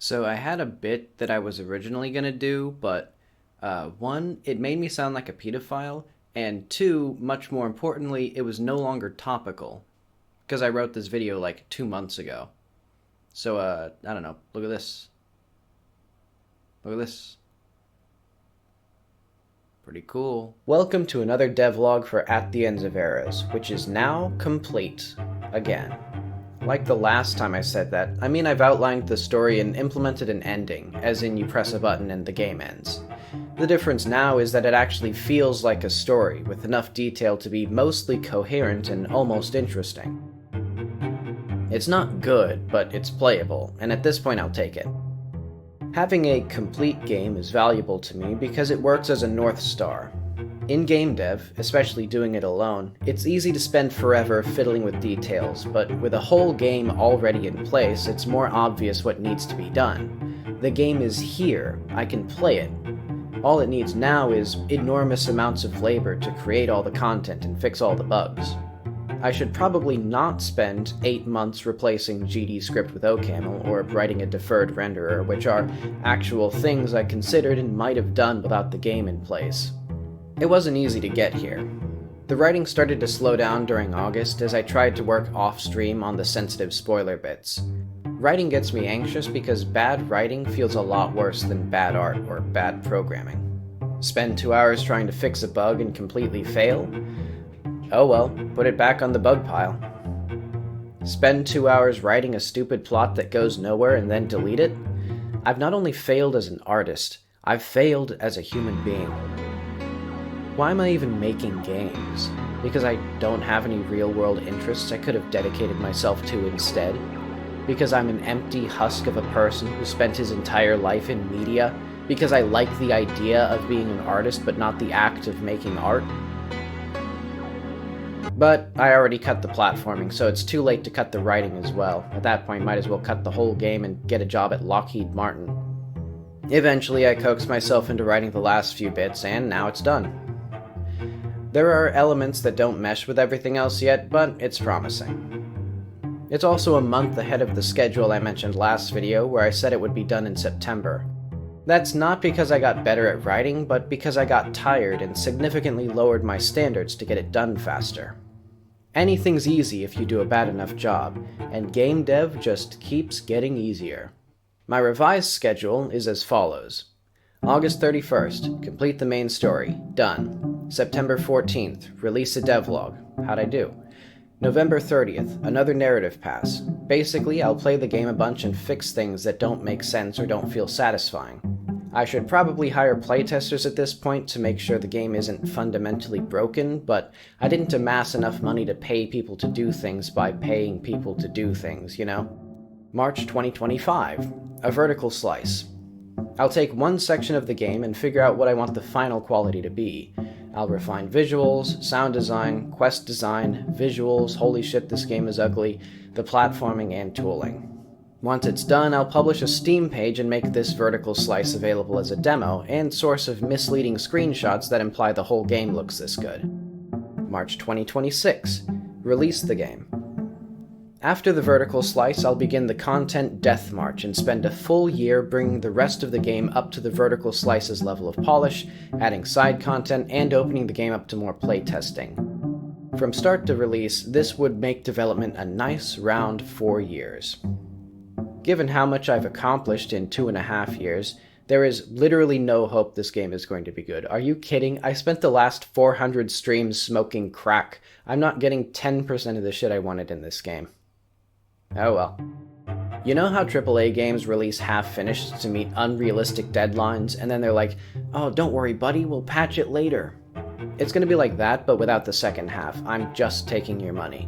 So I had a bit that I was originally gonna do, but one, it made me sound like a pedophile, and two, much more importantly, it was no longer topical because I wrote this video like 2 months ago. So I don't know. Look at this. Look at this. Pretty cool. Welcome to another devlog for At the Ends of Eras, which is now complete again. Like the last time I said that, I mean I've outlined the story and implemented an ending, as in you press a button and the game ends. The difference now is that it actually feels like a story, with enough detail to be mostly coherent and almost interesting. It's not good, but it's playable, and at this point I'll take it. Having a complete game is valuable to me because it works as a North Star. In game dev, especially doing it alone, it's easy to spend forever fiddling with details, but with a whole game already in place, it's more obvious what needs to be done. The game is here, I can play it. All it needs now is enormous amounts of labor to create all the content and fix all the bugs. I should probably not spend 8 months replacing GD script with OCaml or writing a deferred renderer, which are actual things I considered and might have done without the game in place. It wasn't easy to get here. The writing started to slow down during August as I tried to work off-stream on the sensitive spoiler bits. Writing gets me anxious because bad writing feels a lot worse than bad art or bad programming. Spend 2 hours trying to fix a bug and completely fail? Oh well, put it back on the bug pile. Spend 2 hours writing a stupid plot that goes nowhere and then delete it? I've not only failed as an artist, I've failed as a human being. Why am I even making games? Because I don't have any real-world interests I could have dedicated myself to instead? Because I'm an empty husk of a person who spent his entire life in media? Because I like the idea of being an artist but not the act of making art? But I already cut the platforming, so it's too late to cut the writing as well. At that point, might as well cut the whole game and get a job at Lockheed Martin. Eventually, I coaxed myself into writing the last few bits, and now it's done. There are elements that don't mesh with everything else yet, but it's promising. It's also a month ahead of the schedule I mentioned last video, where I said it would be done in September. That's not because I got better at writing, but because I got tired and significantly lowered my standards to get it done faster. Anything's easy if you do a bad enough job, and game dev just keeps getting easier. My revised schedule is as follows. August 31st, complete the main story, done. September 14th, release a devlog, how'd I do? November 30th, another narrative pass. Basically, I'll play the game a bunch and fix things that don't make sense or don't feel satisfying. I should probably hire playtesters at this point to make sure the game isn't fundamentally broken, but I didn't amass enough money to pay people to do things by paying people to do things, you know? March 2025, a vertical slice. I'll take one section of the game and figure out what I want the final quality to be. I'll refine visuals, sound design, quest design, visuals, holy shit this game is ugly, the platforming and tooling. Once it's done, I'll publish a Steam page and make this vertical slice available as a demo and source of misleading screenshots that imply the whole game looks this good. March 2026, release the game. After the vertical slice, I'll begin the content death march and spend a full year bringing the rest of the game up to the vertical slice's level of polish, adding side content, and opening the game up to more playtesting. From start to release, this would make development a nice round 4 years. Given how much I've accomplished in 2.5 years, there is literally no hope this game is going to be good. Are you kidding? I spent the last 400 streams smoking crack. I'm not getting 10% of the shit I wanted in this game. Oh well. You know how AAA games release half-finished to meet unrealistic deadlines, and then they're like, oh, don't worry buddy, we'll patch it later. It's gonna be like that, but without the second half. I'm just taking your money.